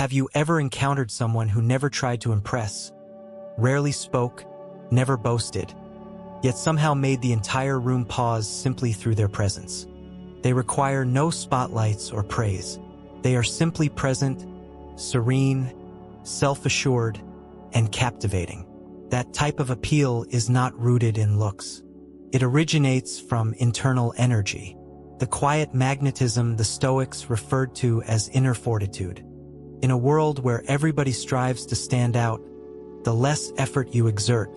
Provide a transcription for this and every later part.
Have you ever encountered someone who never tried to impress, rarely spoke, never boasted, yet somehow made the entire room pause simply through their presence? They require no spotlights or praise. They are simply present, serene, self-assured, and captivating. That type of appeal is not rooted in looks. It originates from internal energy, the quiet magnetism the Stoics referred to as inner fortitude. In a world where everybody strives to stand out, the less effort you exert,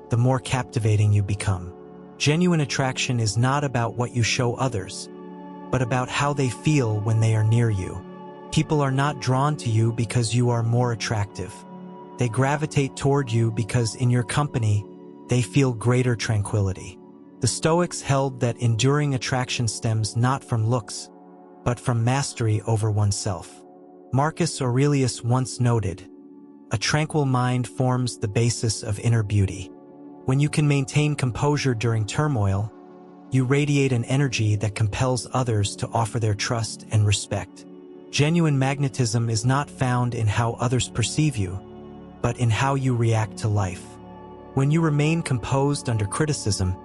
the more captivating you become. Genuine attraction is not about what you show others, but about how they feel when they are near you. People are not drawn to you because you are more attractive. They gravitate toward you because in your company, they feel greater tranquility. The Stoics held that enduring attraction stems not from looks, but from mastery over oneself. Marcus Aurelius once noted, "A tranquil mind forms the basis of inner beauty." When you can maintain composure during turmoil, you radiate an energy that compels others to offer their trust and respect. Genuine magnetism is not found in how others perceive you, but in how you react to life. When you remain composed under criticism,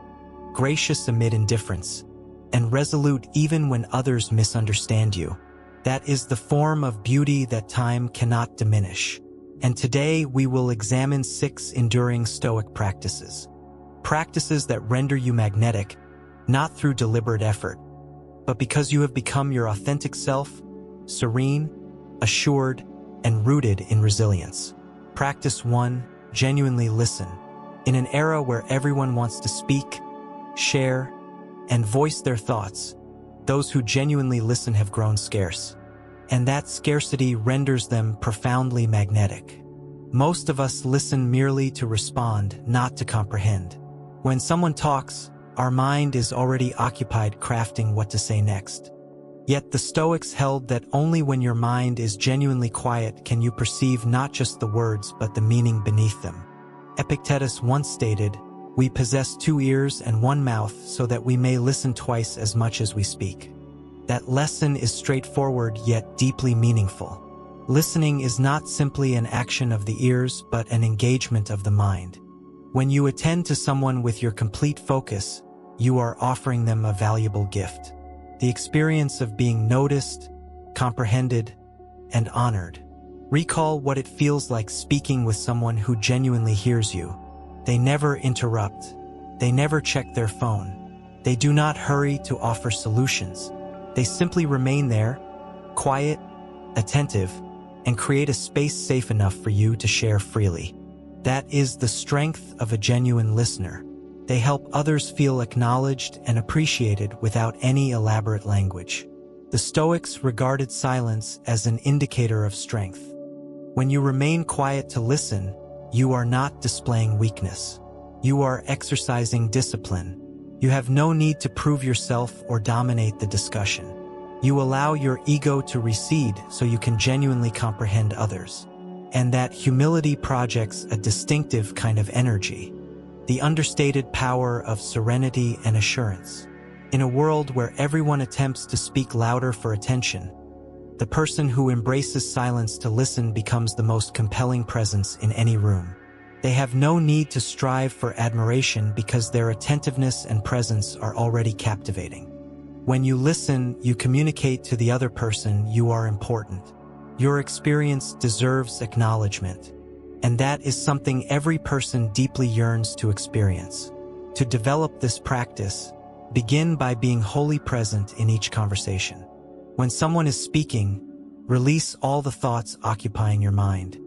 gracious amid indifference, and resolute even when others misunderstand you, that is the form of beauty that time cannot diminish. And today we will examine 6 enduring Stoic practices. Practices that render you magnetic, not through deliberate effort, but because you have become your authentic self, serene, assured, and rooted in resilience. Practice 1. Genuinely listen. In an era where everyone wants to speak, share, and voice their thoughts, those who genuinely listen have grown scarce, and that scarcity renders them profoundly magnetic. Most of us listen merely to respond, not to comprehend. When someone talks, our mind is already occupied crafting what to say next. Yet the Stoics held that only when your mind is genuinely quiet can you perceive not just the words but the meaning beneath them. Epictetus once stated, "We possess 2 ears and 1 mouth so that we may listen twice as much as we speak." That lesson is straightforward yet deeply meaningful. Listening is not simply an action of the ears but an engagement of the mind. When you attend to someone with your complete focus, you are offering them a valuable gift. The experience of being noticed, comprehended, and honored. Recall what it feels like speaking with someone who genuinely hears you. They never interrupt. They never check their phone. They do not hurry to offer solutions. They simply remain there, quiet, attentive, and create a space safe enough for you to share freely. That is the strength of a genuine listener. They help others feel acknowledged and appreciated without any elaborate language. The Stoics regarded silence as an indicator of strength. When you remain quiet to listen, you are not displaying weakness. You are exercising discipline. You have no need to prove yourself or dominate the discussion. You allow your ego to recede so you can genuinely comprehend others. And that humility projects a distinctive kind of energy, the understated power of serenity and assurance. In a world where everyone attempts to speak louder for attention, the person who embraces silence to listen becomes the most compelling presence in any room. They have no need to strive for admiration because their attentiveness and presence are already captivating. When you listen, you communicate to the other person you are important. Your experience deserves acknowledgement, and that is something every person deeply yearns to experience. To develop this practice, begin by being wholly present in each conversation. When someone is speaking, release all the thoughts occupying your mind.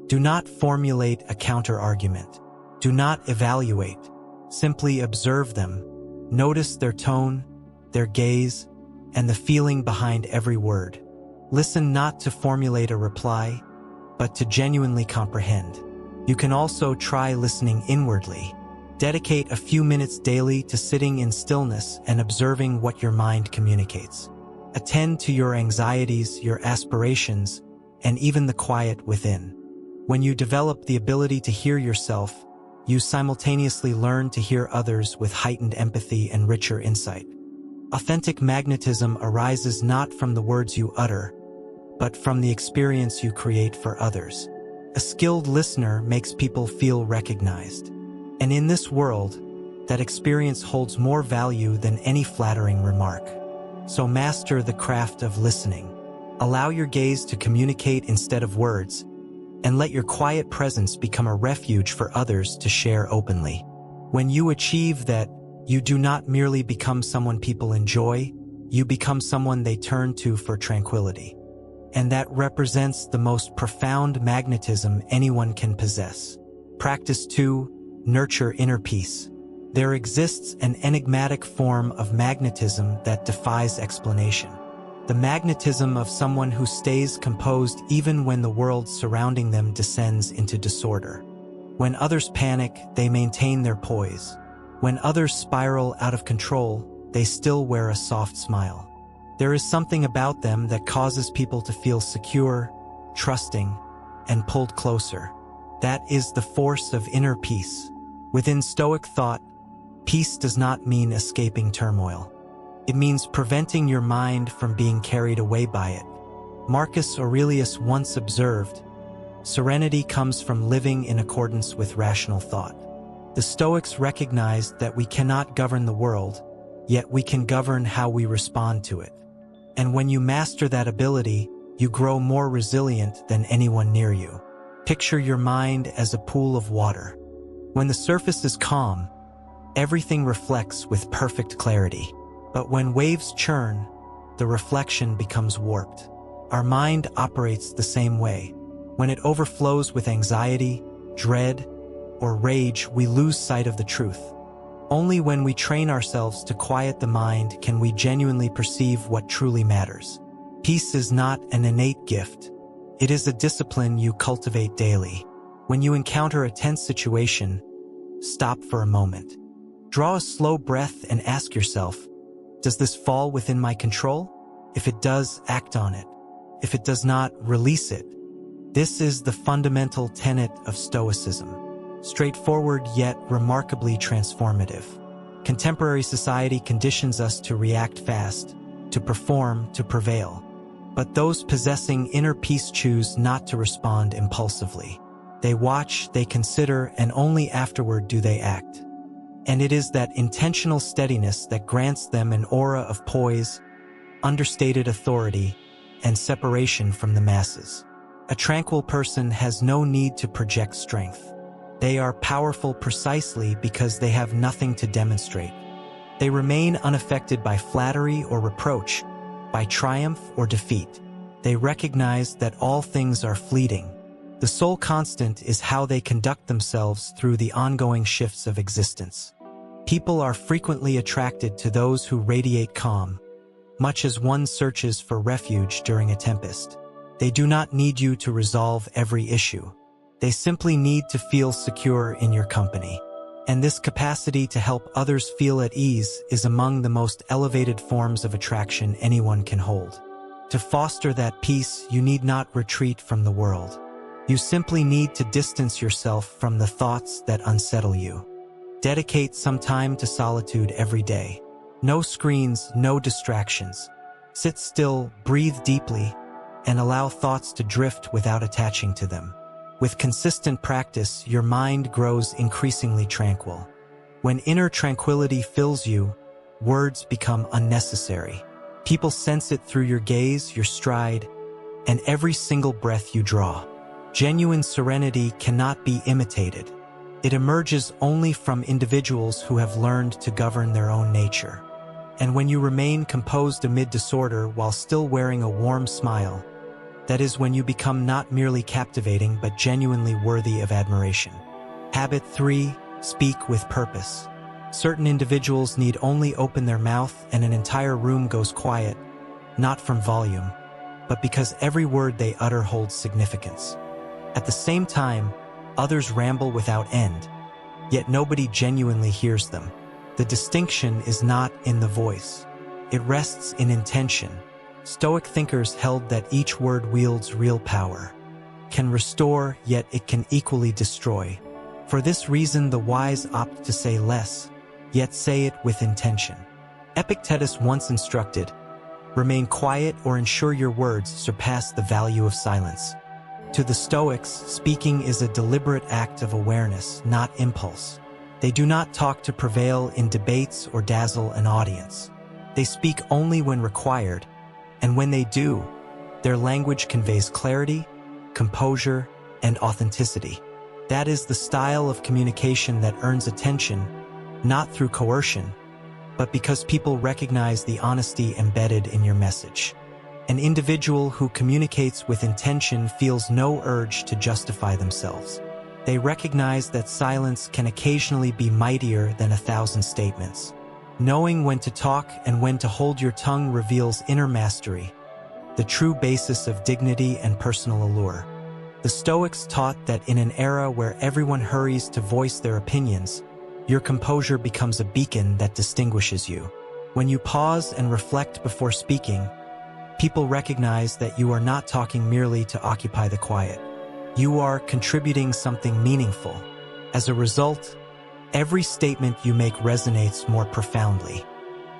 Do not formulate a counter-argument. Do not evaluate. Simply observe them. Notice their tone, their gaze, and the feeling behind every word. Listen not to formulate a reply, but to genuinely comprehend. You can also try listening inwardly. Dedicate a few minutes daily to sitting in stillness and observing what your mind communicates. Attend to your anxieties, your aspirations, and even the quiet within. When you develop the ability to hear yourself, you simultaneously learn to hear others with heightened empathy and richer insight. Authentic magnetism arises not from the words you utter, but from the experience you create for others. A skilled listener makes people feel recognized. And in this world, that experience holds more value than any flattering remark. So master the craft of listening. Allow your gaze to communicate instead of words, and let your quiet presence become a refuge for others to share openly. When you achieve that, you do not merely become someone people enjoy, you become someone they turn to for tranquility. And that represents the most profound magnetism anyone can possess. Practice 2. Nurture inner peace. There exists an enigmatic form of magnetism that defies explanation. The magnetism of someone who stays composed even when the world surrounding them descends into disorder. When others panic, they maintain their poise. When others spiral out of control, they still wear a soft smile. There is something about them that causes people to feel secure, trusting, and pulled closer. That is the force of inner peace. Within Stoic thought, peace does not mean escaping turmoil. It means preventing your mind from being carried away by it. Marcus Aurelius once observed, "Serenity comes from living in accordance with rational thought." The Stoics recognized that we cannot govern the world, yet we can govern how we respond to it. And when you master that ability, you grow more resilient than anyone near you. Picture your mind as a pool of water. When the surface is calm, everything reflects with perfect clarity. But when waves churn, the reflection becomes warped. Our mind operates the same way. When it overflows with anxiety, dread, or rage, we lose sight of the truth. Only when we train ourselves to quiet the mind can we genuinely perceive what truly matters. Peace is not an innate gift. It is a discipline you cultivate daily. When you encounter a tense situation, stop for a moment. Draw a slow breath and ask yourself, does this fall within my control? If it does, act on it. If it does not, release it. This is the fundamental tenet of Stoicism. Straightforward yet remarkably transformative. Contemporary society conditions us to react fast, to perform, to prevail. But those possessing inner peace choose not to respond impulsively. They watch, they consider, and only afterward do they act. And it is that intentional steadiness that grants them an aura of poise, understated authority, and separation from the masses. A tranquil person has no need to project strength. They are powerful precisely because they have nothing to demonstrate. They remain unaffected by flattery or reproach, by triumph or defeat. They recognize that all things are fleeting. The sole constant is how they conduct themselves through the ongoing shifts of existence. People are frequently attracted to those who radiate calm, much as one searches for refuge during a tempest. They do not need you to resolve every issue. They simply need to feel secure in your company. And this capacity to help others feel at ease is among the most elevated forms of attraction anyone can hold. To foster that peace, you need not retreat from the world. You simply need to distance yourself from the thoughts that unsettle you. Dedicate some time to solitude every day. No screens, no distractions. Sit still, breathe deeply, and allow thoughts to drift without attaching to them. With consistent practice, your mind grows increasingly tranquil. When inner tranquility fills you, words become unnecessary. People sense it through your gaze, your stride, and every single breath you draw. Genuine serenity cannot be imitated. It emerges only from individuals who have learned to govern their own nature. And when you remain composed amid disorder while still wearing a warm smile, that is when you become not merely captivating but genuinely worthy of admiration. Habit 3. Speak with purpose. Certain individuals need only open their mouth and an entire room goes quiet, not from volume, but because every word they utter holds significance. At the same time, others ramble without end, yet nobody genuinely hears them. The distinction is not in the voice. It rests in intention. Stoic thinkers held that each word wields real power, can restore, yet it can equally destroy. For this reason, the wise opt to say less, yet say it with intention. Epictetus once instructed, Remain quiet or ensure your words surpass the value of silence. To the Stoics, speaking is a deliberate act of awareness, not impulse. They do not talk to prevail in debates or dazzle an audience. They speak only when required, and when they do, their language conveys clarity, composure, and authenticity. That is the style of communication that earns attention, not through coercion, but because people recognize the honesty embedded in your message. An individual who communicates with intention feels no urge to justify themselves. They recognize that silence can occasionally be mightier than 1,000 statements. Knowing when to talk and when to hold your tongue reveals inner mastery, the true basis of dignity and personal allure. The Stoics taught that in an era where everyone hurries to voice their opinions, your composure becomes a beacon that distinguishes you. When you pause and reflect before speaking, people recognize that you are not talking merely to occupy the quiet. You are contributing something meaningful. As a result, every statement you make resonates more profoundly.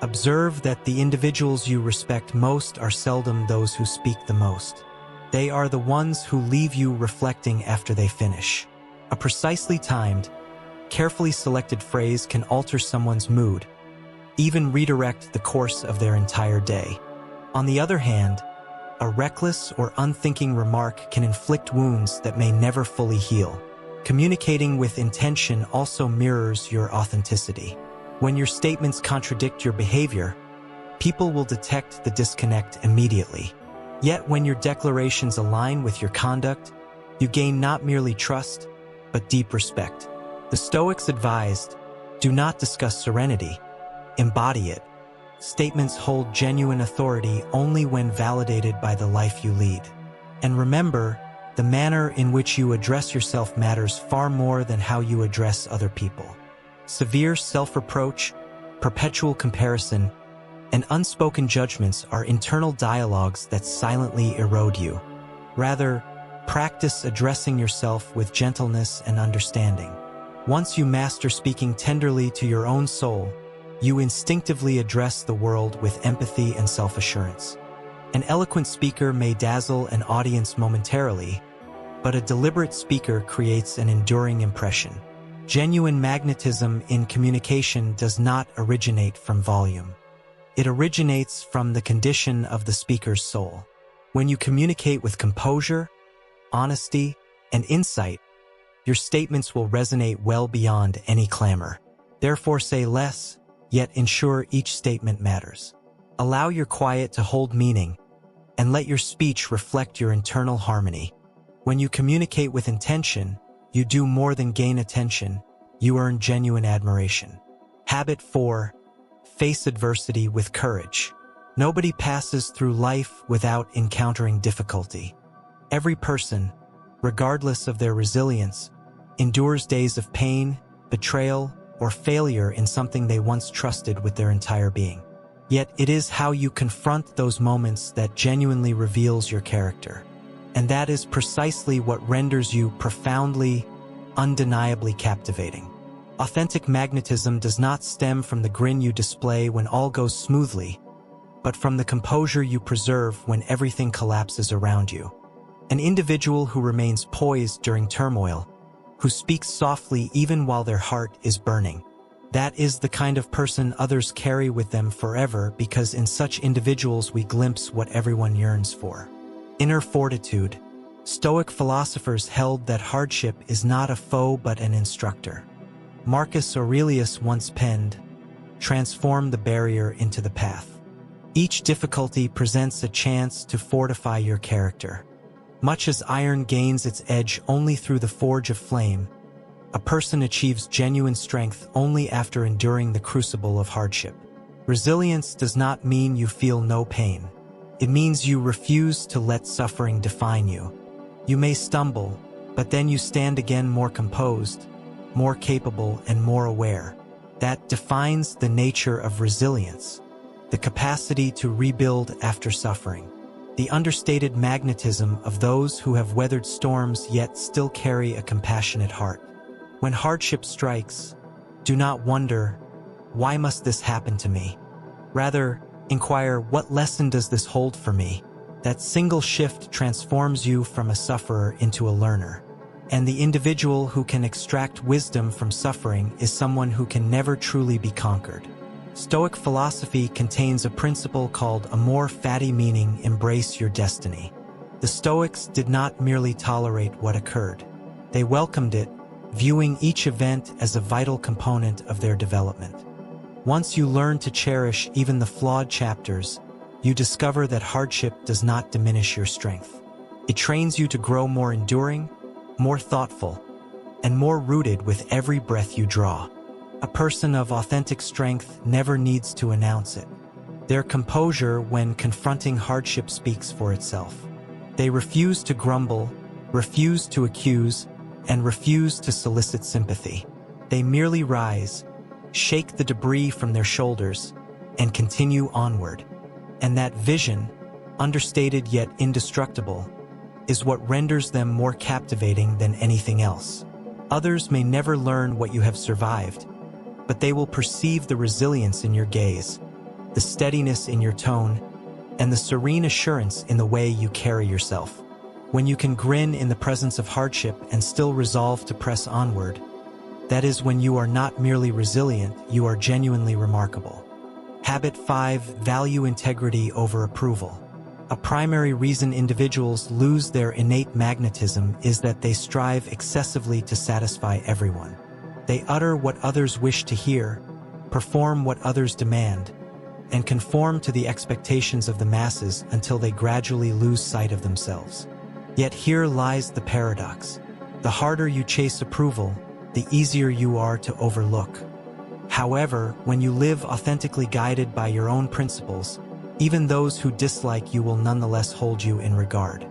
Observe that the individuals you respect most are seldom those who speak the most. They are the ones who leave you reflecting after they finish. A precisely timed, carefully selected phrase can alter someone's mood, even redirect the course of their entire day. On the other hand, a reckless or unthinking remark can inflict wounds that may never fully heal. Communicating with intention also mirrors your authenticity. When your statements contradict your behavior, people will detect the disconnect immediately. Yet when your declarations align with your conduct, you gain not merely trust, but deep respect. The Stoics advised, do not discuss serenity, embody it. Statements hold genuine authority only when validated by the life you lead. And remember, the manner in which you address yourself matters far more than how you address other people. Severe self-reproach, perpetual comparison, and unspoken judgments are internal dialogues that silently erode you. Rather, practice addressing yourself with gentleness and understanding. Once you master speaking tenderly to your own soul, you instinctively address the world with empathy and self-assurance. An eloquent speaker may dazzle an audience momentarily, but a deliberate speaker creates an enduring impression. Genuine magnetism in communication does not originate from volume. It originates from the condition of the speaker's soul. When you communicate with composure, honesty, and insight, your statements will resonate well beyond any clamor. Therefore, say less, yet ensure each statement matters. Allow your quiet to hold meaning, and let your speech reflect your internal harmony. When you communicate with intention, you do more than gain attention, you earn genuine admiration. Habit 4. Face adversity with courage. Nobody passes through life without encountering difficulty. Every person, regardless of their resilience, endures days of pain, betrayal, or failure in something they once trusted with their entire being. Yet it is how you confront those moments that genuinely reveals your character. And that is precisely what renders you profoundly, undeniably captivating. Authentic magnetism does not stem from the grin you display when all goes smoothly, but from the composure you preserve when everything collapses around you. An individual who remains poised during turmoil, who speaks softly even while their heart is burning. That is the kind of person others carry with them forever, because in such individuals we glimpse what everyone yearns for. Inner fortitude. Stoic philosophers held that hardship is not a foe but an instructor. Marcus Aurelius once penned, "Transform the barrier into the path." Each difficulty presents a chance to fortify your character. Much as iron gains its edge only through the forge of flame, a person achieves genuine strength only after enduring the crucible of hardship. Resilience does not mean you feel no pain. It means you refuse to let suffering define you. You may stumble, but then you stand again more composed, more capable, and more aware. That defines the nature of resilience, the capacity to rebuild after suffering. The understated magnetism of those who have weathered storms yet still carry a compassionate heart. When hardship strikes, do not wonder, "Why must this happen to me?" Rather, Inquire, what lesson does this hold for me? That single shift transforms you from a sufferer into a learner. And the individual who can extract wisdom from suffering is someone who can never truly be conquered. Stoic philosophy contains a principle called amor fati, meaning embrace your destiny. The Stoics did not merely tolerate what occurred. They welcomed it, viewing each event as a vital component of their development. Once you learn to cherish even the flawed chapters, you discover that hardship does not diminish your strength. It trains you to grow more enduring, more thoughtful, and more rooted with every breath you draw. A person of authentic strength never needs to announce it. Their composure when confronting hardship speaks for itself. They refuse to grumble, refuse to accuse, and refuse to solicit sympathy. They merely rise, shake the debris from their shoulders, and continue onward. And that vision, understated yet indestructible, is what renders them more captivating than anything else. Others may never learn what you have survived, but they will perceive the resilience in your gaze, the steadiness in your tone, and the serene assurance in the way you carry yourself. When you can grin in the presence of hardship and still resolve to press onward, that is when you are not merely resilient, you are genuinely remarkable. Habit 5. Value integrity over approval. A primary reason individuals lose their innate magnetism is that they strive excessively to satisfy everyone. They utter what others wish to hear, perform what others demand, and conform to the expectations of the masses until they gradually lose sight of themselves. Yet here lies the paradox. The harder you chase approval, the easier you are to overlook. However, when you live authentically guided by your own principles, even those who dislike you will nonetheless hold you in regard.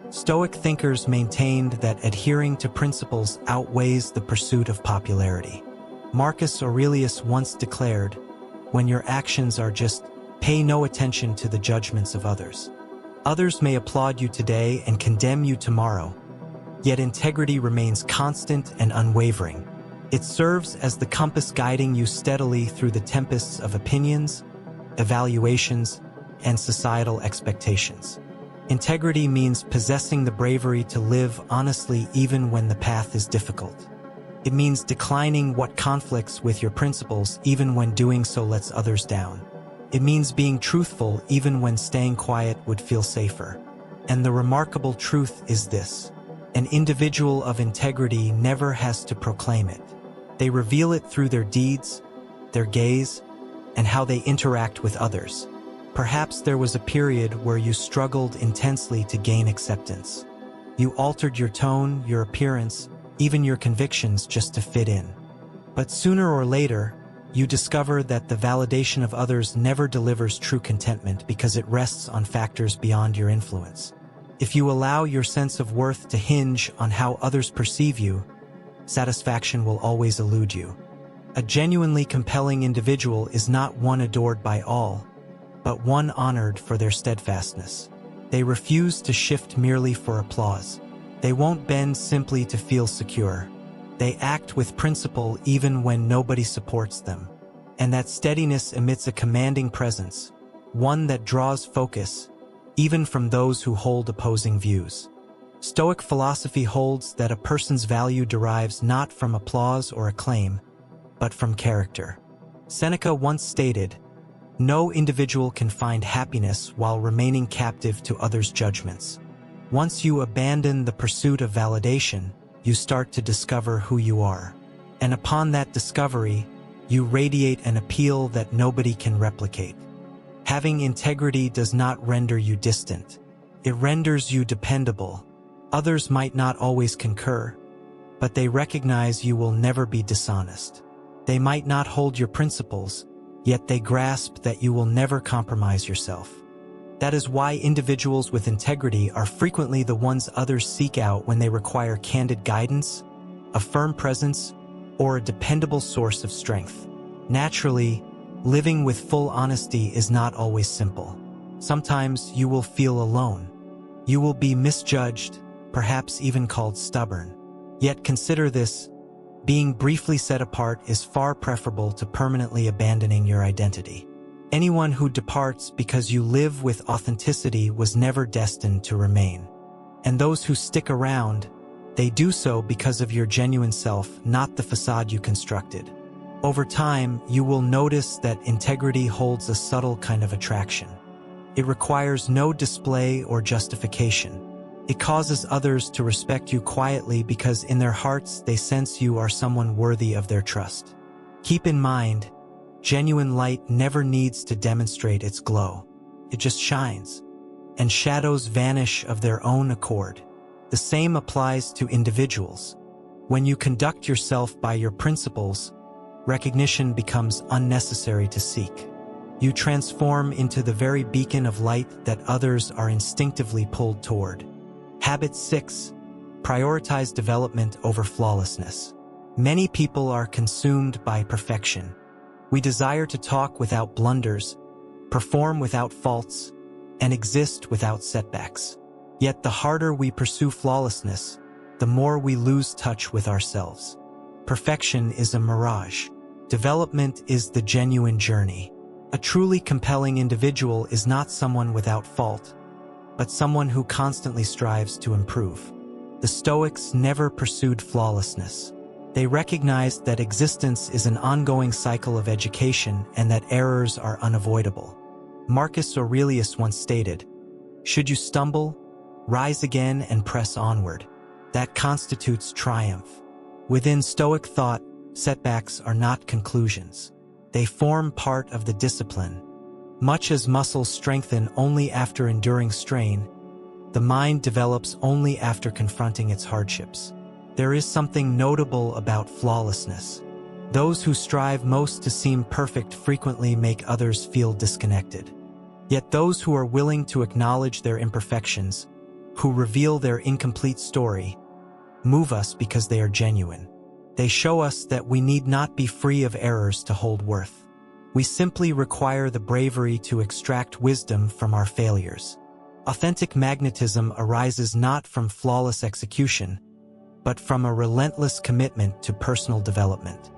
Stoic thinkers maintained that adhering to principles outweighs the pursuit of popularity. Marcus Aurelius once declared, "When your actions are just, pay no attention to the judgments of others. Others may applaud you today and condemn you tomorrow, yet integrity remains constant and unwavering. It serves as the compass guiding you steadily through the tempests of opinions, evaluations, and societal expectations." Integrity means possessing the bravery to live honestly even when the path is difficult. It means declining what conflicts with your principles even when doing so lets others down. It means being truthful even when staying quiet would feel safer. And the remarkable truth is this: an individual of integrity never has to proclaim it. They reveal it through their deeds, their gaze, and how they interact with others. Perhaps there was a period where you struggled intensely to gain acceptance. You altered your tone, your appearance, even your convictions just to fit in. But sooner or later, you discover that the validation of others never delivers true contentment because it rests on factors beyond your influence. If you allow your sense of worth to hinge on how others perceive you, satisfaction will always elude you. A genuinely compelling individual is not one adored by all, but one honored for their steadfastness. They refuse to shift merely for applause. They won't bend simply to feel secure. They act with principle even when nobody supports them. And that steadiness emits a commanding presence, one that draws focus, even from those who hold opposing views. Stoic philosophy holds that a person's value derives not from applause or acclaim, but from character. Seneca once stated, "No individual can find happiness while remaining captive to others' judgments." Once you abandon the pursuit of validation, you start to discover who you are. And upon that discovery, you radiate an appeal that nobody can replicate. Having integrity does not render you distant. It renders you dependable. Others might not always concur, but they recognize you will never be dishonest. They might not hold your principles, yet they grasp that you will never compromise yourself. That is why individuals with integrity are frequently the ones others seek out when they require candid guidance, a firm presence, or a dependable source of strength. Naturally, living with full honesty is not always simple. Sometimes you will feel alone. You will be misjudged, perhaps even called stubborn. Yet consider this: being briefly set apart is far preferable to permanently abandoning your identity. Anyone who departs because you live with authenticity was never destined to remain. And those who stick around, they do so because of your genuine self, not the facade you constructed. Over time, you will notice that integrity holds a subtle kind of attraction. It requires no display or justification. It causes others to respect you quietly because in their hearts they sense you are someone worthy of their trust. Keep in mind, genuine light never needs to demonstrate its glow. It just shines, and shadows vanish of their own accord. The same applies to individuals. When you conduct yourself by your principles, recognition becomes unnecessary to seek. You transform into the very beacon of light that others are instinctively pulled toward. Habit 6. Prioritize development over flawlessness. Many people are consumed by perfection. We desire to talk without blunders, perform without faults, and exist without setbacks. Yet the harder we pursue flawlessness, the more we lose touch with ourselves. Perfection is a mirage. Development is the genuine journey. A truly compelling individual is not someone without fault, but someone who constantly strives to improve. The Stoics never pursued flawlessness. They recognized that existence is an ongoing cycle of education and that errors are unavoidable. Marcus Aurelius once stated, "Should you stumble, rise again and press onward. That constitutes triumph." Within Stoic thought, setbacks are not conclusions. They form part of the discipline. Much as muscles strengthen only after enduring strain, the mind develops only after confronting its hardships. There is something notable about flawlessness. Those who strive most to seem perfect frequently make others feel disconnected. Yet those who are willing to acknowledge their imperfections, who reveal their incomplete story, move us because they are genuine. They show us that we need not be free of errors to hold worth. We simply require the bravery to extract wisdom from our failures. Authentic magnetism arises not from flawless execution, but from a relentless commitment to personal development.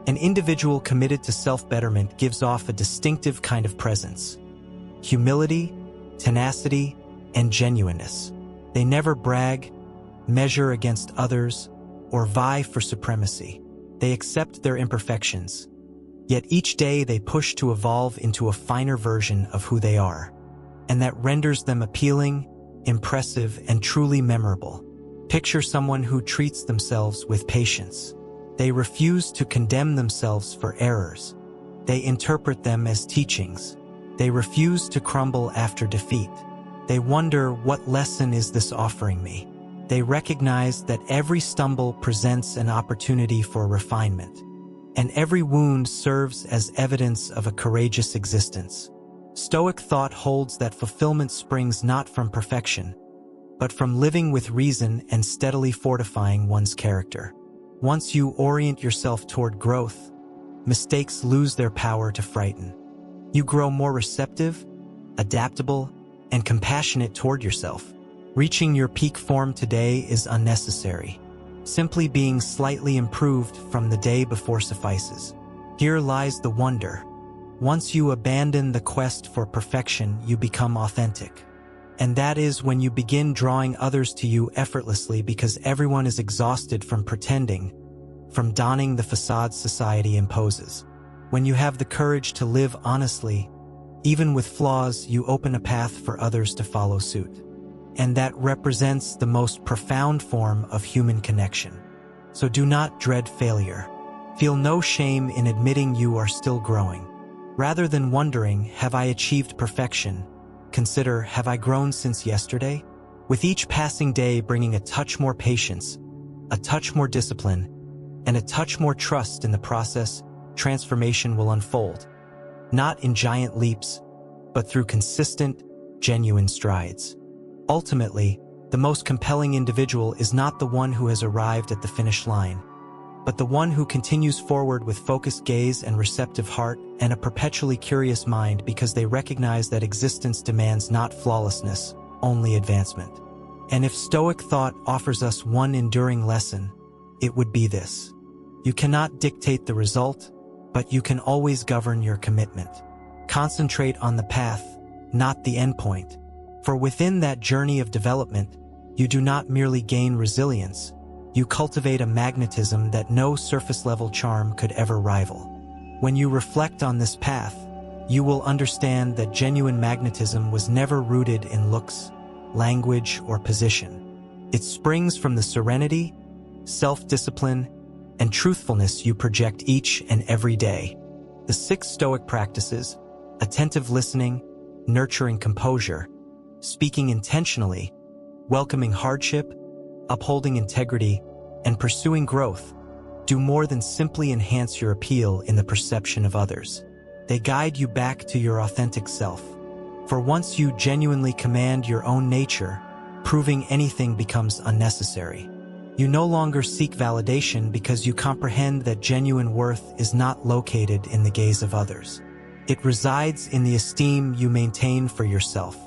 An individual committed to self-betterment gives off a distinctive kind of presence: humility, tenacity, and genuineness. They never brag, measure against others, or vie for supremacy. They accept their imperfections, yet each day they push to evolve into a finer version of who they are, and that renders them appealing, impressive, and truly memorable. Picture someone who treats themselves with patience. They refuse to condemn themselves for errors. They interpret them as teachings. They refuse to crumble after defeat. They wonder, what lesson is this offering me? They recognize that every stumble presents an opportunity for refinement, and every wound serves as evidence of a courageous existence. Stoic thought holds that fulfillment springs not from perfection, but from living with reason and steadily fortifying one's character. Once you orient yourself toward growth, mistakes lose their power to frighten. You grow more receptive, adaptable, and compassionate toward yourself. Reaching your peak form today is unnecessary. Simply being slightly improved from the day before suffices. Here lies the wonder. Once you abandon the quest for perfection, you become authentic. And that is when you begin drawing others to you effortlessly, because everyone is exhausted from pretending, from donning the facade society imposes. When you have the courage to live honestly, even with flaws, you open a path for others to follow suit. And that represents the most profound form of human connection. So do not dread failure. Feel no shame in admitting you are still growing. Rather than wondering, have I achieved perfection? Consider, have I grown since yesterday? With each passing day bringing a touch more patience, a touch more discipline, and a touch more trust in the process, transformation will unfold. Not in giant leaps, but through consistent, genuine strides. Ultimately, the most compelling individual is not the one who has arrived at the finish line, but the one who continues forward with focused gaze and receptive heart and a perpetually curious mind, because they recognize that existence demands not flawlessness, only advancement. And if Stoic thought offers us one enduring lesson, it would be this: you cannot dictate the result, but you can always govern your commitment. Concentrate on the path, not the endpoint. For within that journey of development, you do not merely gain resilience, you cultivate a magnetism that no surface-level charm could ever rival. When you reflect on this path, you will understand that genuine magnetism was never rooted in looks, language, or position. It springs from the serenity, self-discipline, and truthfulness you project each and every day. The 6 Stoic practices: attentive listening, nurturing composure, speaking intentionally, welcoming hardship, upholding integrity, and pursuing growth, do more than simply enhance your appeal in the perception of others. They guide you back to your authentic self. For once you genuinely command your own nature, proving anything becomes unnecessary. You no longer seek validation because you comprehend that genuine worth is not located in the gaze of others. It resides in the esteem you maintain for yourself.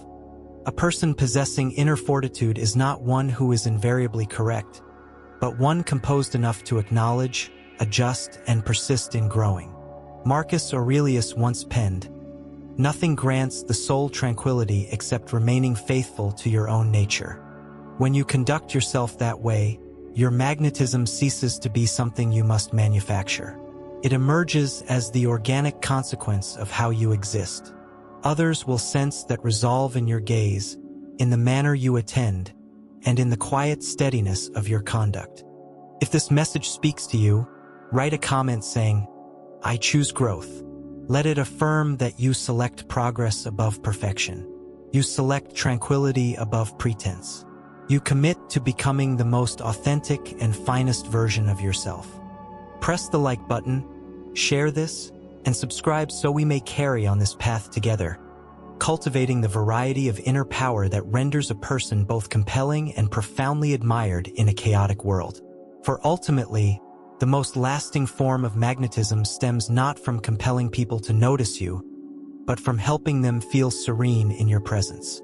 A person possessing inner fortitude is not one who is invariably correct, but one composed enough to acknowledge, adjust, and persist in growing. Marcus Aurelius once penned, "Nothing grants the soul tranquility except remaining faithful to your own nature." When you conduct yourself that way, your magnetism ceases to be something you must manufacture. It emerges as the organic consequence of how you exist. Others will sense that resolve in your gaze, in the manner you attend, and in the quiet steadiness of your conduct. If this message speaks to you, write a comment saying, "I choose growth." Let it affirm that you select progress above perfection. You select tranquility above pretense. You commit to becoming the most authentic and finest version of yourself. Press the like button, share this, and subscribe so we may carry on this path together, cultivating the variety of inner power that renders a person both compelling and profoundly admired in a chaotic world. For ultimately, the most lasting form of magnetism stems not from compelling people to notice you, but from helping them feel serene in your presence.